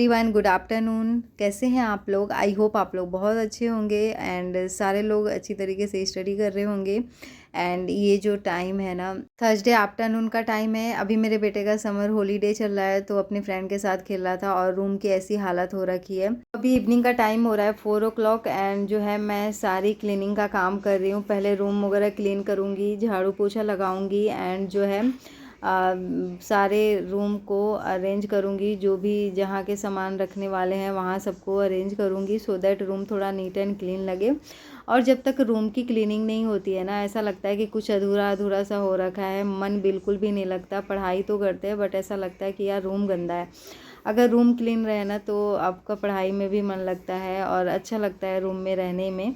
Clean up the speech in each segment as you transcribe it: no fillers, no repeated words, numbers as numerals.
Everyone, good afternoon. कैसे हैं आप लोग? आई होप आप लोग बहुत अच्छे होंगे एंड सारे लोग अच्छी तरीके से स्टडी कर रहे होंगे। एंड ये जो टाइम है ना, थर्सडे आफ्टरनून का टाइम है। अभी मेरे बेटे का समर हॉलीडे चल रहा है तो अपने फ्रेंड के साथ खेल रहा था और रूम की ऐसी हालत हो रखी है। अभी इवनिंग का टाइम हो रहा है 4 o'clock एंड जो है मैं सारी क्लीनिंग का काम कर रही हूँ। पहले रूम वगैरह क्लीन करूँगी, झाड़ू पोछा लगाऊँगी एंड जो है सारे रूम को अरेंज करूँगी। जो भी जहाँ के सामान रखने वाले हैं वहाँ सबको अरेंज करूँगी सो दैट रूम थोड़ा नीट एंड क्लीन लगे। और जब तक रूम की क्लीनिंग नहीं होती है ना, ऐसा लगता है कि कुछ अधूरा अधूरा सा हो रखा है। मन बिल्कुल भी नहीं लगता। पढ़ाई तो करते हैं बट ऐसा लगता है कि यार रूम गंदा है। अगर रूम क्लीन रहे ना तो आपका पढ़ाई में भी मन लगता है और अच्छा लगता है रूम में रहने में।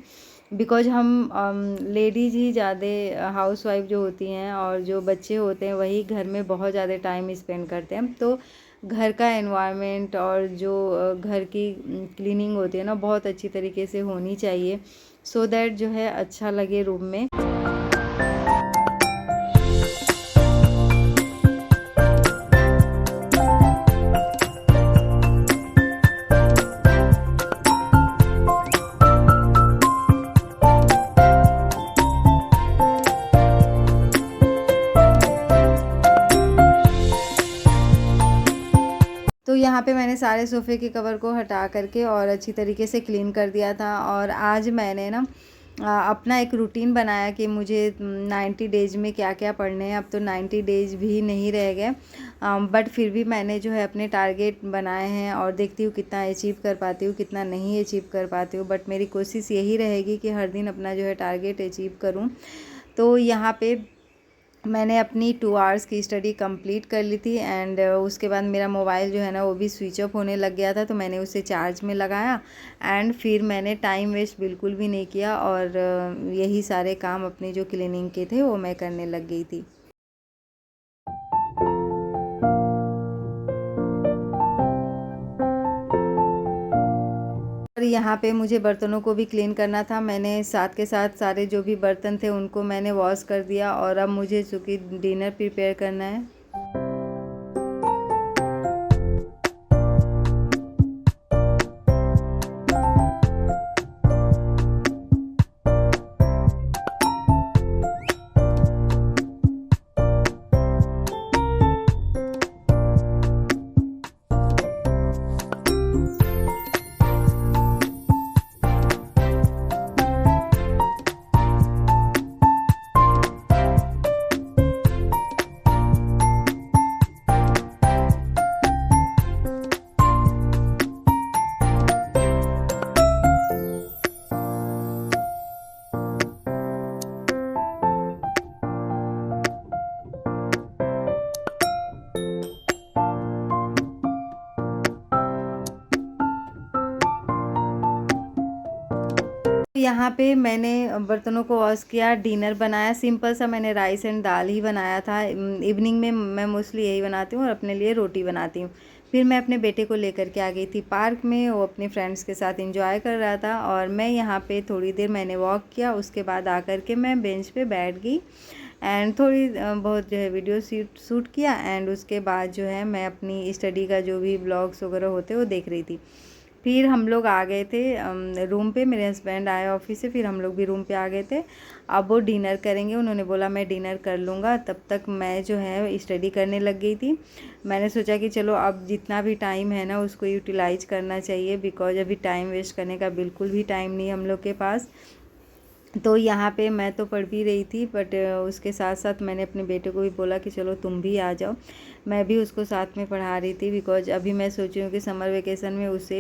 बिकॉज हम लेडीज़ ही ज़्यादा हाउस वाइफ जो होती हैं और जो बच्चे होते हैं वही घर में बहुत ज़्यादा टाइम स्पेंड करते हैं। तो घर का एनवायरनमेंट और जो घर की क्लीनिंग होती है ना, बहुत अच्छी तरीके से होनी चाहिए सो दैट जो है अच्छा लगे रूम में। तो यहाँ पे मैंने सारे सोफ़े के कवर को हटा करके और अच्छी तरीके से क्लीन कर दिया था। और आज मैंने ना अपना एक रूटीन बनाया कि मुझे 90 डेज़ में क्या क्या पढ़ने हैं। अब तो 90 डेज़ भी नहीं रह गए बट फिर भी मैंने जो है अपने टारगेट बनाए हैं और देखती हूँ कितना अचीव कर पाती हूँ, कितना नहीं अचीव कर पाती हूँ। बट मेरी कोशिश यही रहेगी कि हर दिन अपना जो है टारगेट अचीव करूँ। तो यहाँ पे मैंने अपनी 2 आवर्स की स्टडी कंप्लीट कर ली थी एंड उसके बाद मेरा मोबाइल जो है ना वो भी स्विच ऑफ होने लग गया था। तो मैंने उसे चार्ज में लगाया एंड फिर मैंने टाइम वेस्ट बिल्कुल भी नहीं किया और यही सारे काम अपने जो क्लीनिंग के थे वो मैं करने लग गई थी। और यहाँ पे मुझे बर्तनों को भी क्लीन करना था। मैंने साथ के साथ सारे जो भी बर्तन थे उनको मैंने वॉश कर दिया और अब मुझे चूँकि डिनर प्रिपेयर करना है। यहाँ पे मैंने बर्तनों को वॉश किया, डिनर बनाया। सिंपल सा मैंने राइस एंड दाल ही बनाया था। इवनिंग में मैं मोस्टली यही बनाती हूँ और अपने लिए रोटी बनाती हूँ। फिर मैं अपने बेटे को लेकर के आ गई थी पार्क में। वो अपने फ्रेंड्स के साथ एंजॉय कर रहा था और मैं यहाँ पे थोड़ी देर मैंने वॉक किया। उसके बाद आकर के मैं बेंच पे बैठ गई एंड थोड़ी बहुत जो है वीडियो शूट किया एंड उसके बाद जो है मैं अपनी स्टडी का जो भी ब्लॉग्स वगैरह होते वो देख रही थी। फिर हम लोग आ गए थे रूम पे। मेरे हस्बैंड आए ऑफिस से, फिर हम लोग भी रूम पे आ गए थे। अब वो डिनर करेंगे। उन्होंने बोला मैं डिनर कर लूँगा, तब तक मैं जो है स्टडी करने लग गई थी। मैंने सोचा कि चलो अब जितना भी टाइम है ना उसको यूटिलाइज करना चाहिए बिकॉज अभी टाइम वेस्ट करने का बिल्कुल भी टाइम नहीं है हम लोग के पास। तो यहाँ पे मैं तो पढ़ भी रही थी बट उसके साथ साथ मैंने अपने बेटे को भी बोला कि चलो तुम भी आ जाओ। मैं भी उसको साथ में पढ़ा रही थी बिकॉज अभी मैं सोच रही हूँ कि समर वेकेशन में उसे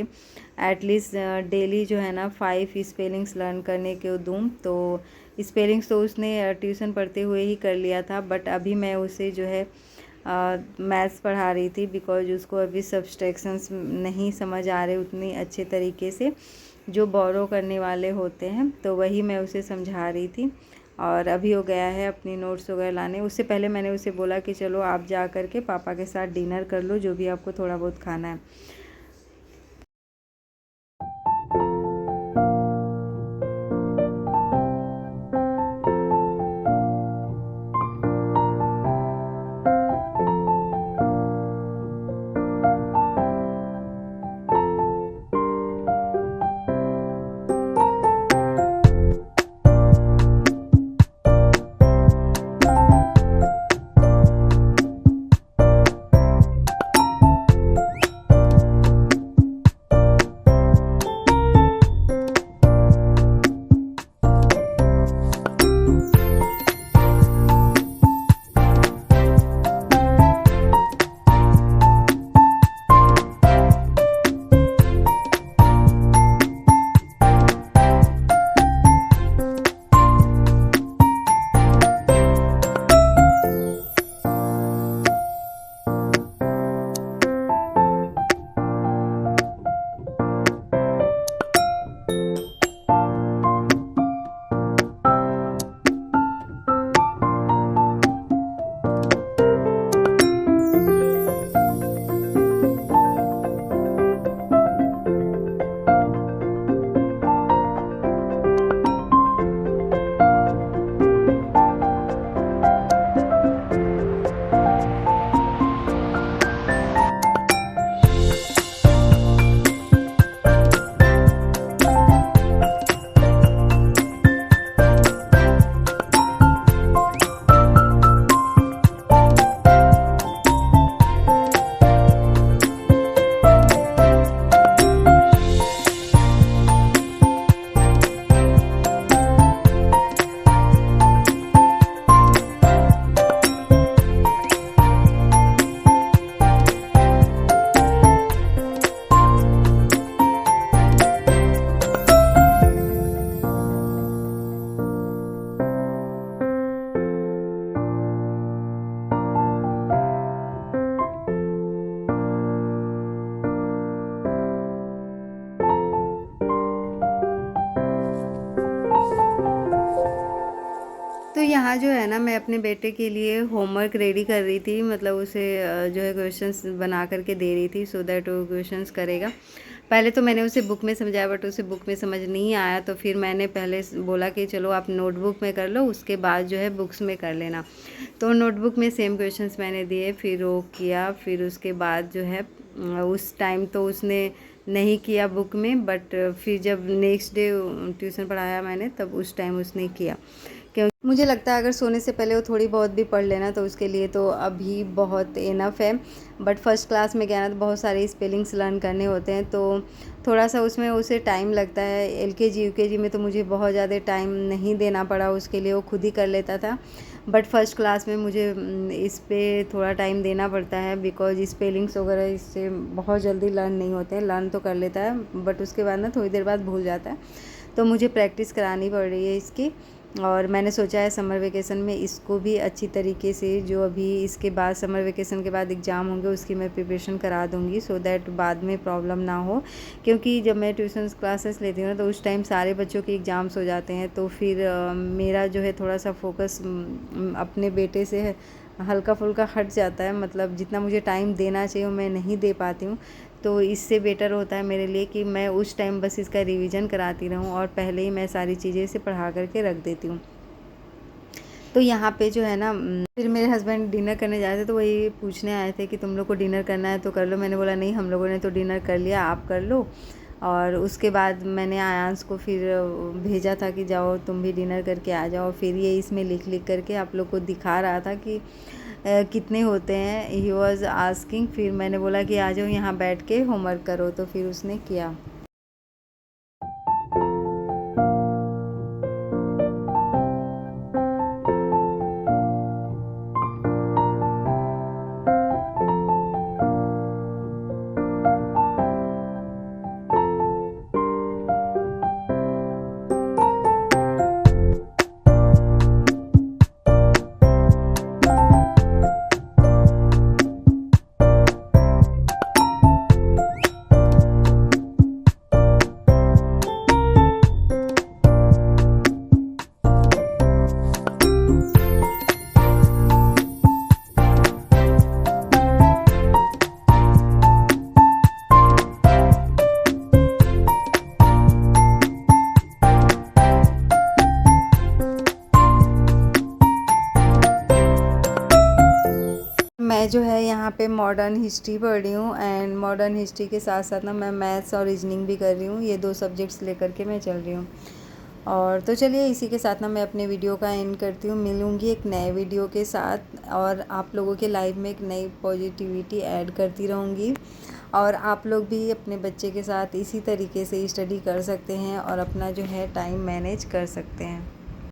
एटलीस्ट डेली जो है ना 5 स्पेलिंग्स लर्न करने को दूँ। तो स्पेलिंग्स तो उसने ट्यूशन पढ़ते हुए ही कर लिया था बट अभी मैं उसे जो है मैथ्स पढ़ा रही थी बिकॉज उसको अभी सब्सट्रैक्शंस नहीं समझ आ रहे उतनी अच्छे तरीके से जो बोरो करने वाले होते हैं। तो वही मैं उसे समझा रही थी और अभी हो गया है अपनी नोट्स वगैरह लाने। उससे पहले मैंने उसे बोला कि चलो आप जा कर के पापा के साथ डिनर कर लो, जो भी आपको थोड़ा बहुत खाना है। यहाँ जो है ना, मैं अपने बेटे के लिए होमवर्क रेडी कर रही थी, मतलब उसे जो है क्वेश्चंस बना करके दे रही थी सो दैट वो क्वेश्चंस करेगा। पहले तो मैंने उसे बुक में समझाया बट उसे बुक में समझ नहीं आया, तो फिर मैंने पहले बोला कि चलो आप नोटबुक में कर लो, उसके बाद जो है बुक्स में कर लेना। तो नोटबुक में सेम क्वेश्चंस मैंने दिए, फिर वो किया। फिर उसके बाद जो है उस टाइम तो उसने नहीं किया बुक में, बट फिर जब नेक्स्ट डे ट्यूशन पढ़ाया मैंने तब उस टाइम उसने किया। क्योंकि मुझे लगता है अगर सोने से पहले वो थोड़ी बहुत भी पढ़ लेना तो उसके लिए तो अभी बहुत इनफ है। बट फर्स्ट क्लास में गया ना तो बहुत सारे स्पेलिंग्स लर्न करने होते हैं, तो थोड़ा सा उसमें उसे टाइम लगता है। एलकेजी यूकेजी में तो मुझे बहुत ज़्यादा टाइम नहीं देना पड़ा उसके लिए, वो खुद ही कर लेता था। बट फर्स्ट क्लास में मुझे इस पे थोड़ा टाइम देना पड़ता है, बिकॉज स्पेलिंग्स वगैरह इससे बहुत जल्दी लर्न नहीं होते हैं। लर्न तो कर लेता है बट उसके बाद ना थोड़ी देर बाद भूल जाता है, तो मुझे प्रैक्टिस करानी पड़ रही है इसकी। और मैंने सोचा है समर वेकेशन में इसको भी अच्छी तरीके से, जो अभी इसके बाद समर वेकेशन के बाद एग्ज़ाम होंगे उसकी मैं प्रिपरेशन करा दूँगी, सो दैट बाद में प्रॉब्लम ना हो। क्योंकि जब मैं ट्यूशन क्लासेस लेती हूँ ना तो उस टाइम सारे बच्चों के एग्ज़ाम्स हो जाते हैं, तो फिर मेरा जो है थोड़ा सा फोकस अपने बेटे से हल्का फुल्का हट जाता है। मतलब जितना मुझे टाइम देना चाहिए वो मैं नहीं दे पाती हूँ। तो इससे बेटर होता है मेरे लिए कि मैं उस टाइम बस इसका रिवीजन कराती रहूँ और पहले ही मैं सारी चीज़ें इसे पढ़ा करके रख देती हूँ। तो यहाँ पे जो है ना, फिर मेरे हस्बैंड डिनर करने जा रहे थे, तो वही पूछने आए थे कि तुम लोग को डिनर करना है तो कर लो। मैंने बोला नहीं, हम लोगों ने तो डिनर कर लिया, आप कर लो। और उसके बाद मैंने आयांश को फिर भेजा था कि जाओ तुम भी डिनर करके आ जाओ। फिर ये इसमें लिख लिख करके आप लोग को दिखा रहा था कि कितने होते हैं। ही वॉज आस्किंग, फिर मैंने बोला कि आ जाओ यहाँ बैठ के होमवर्क करो, तो फिर उसने किया। मैं जो है यहाँ पे मॉडर्न हिस्ट्री पढ़ रही हूँ, एंड मॉडर्न हिस्ट्री के साथ साथ ना मैं मैथ्स और रीजनिंग भी कर रही हूँ। ये 2 सब्जेक्ट्स लेकर के मैं चल रही हूँ। और तो चलिए इसी के साथ ना मैं अपने वीडियो का एंड करती हूँ। मिलूँगी एक नए वीडियो के साथ और आप लोगों के लाइफ में एक नई पॉजिटिविटी ऐड करती रहूँगी। और आप लोग भी अपने बच्चे के साथ इसी तरीके से स्टडी कर सकते हैं और अपना जो है टाइम मैनेज कर सकते हैं।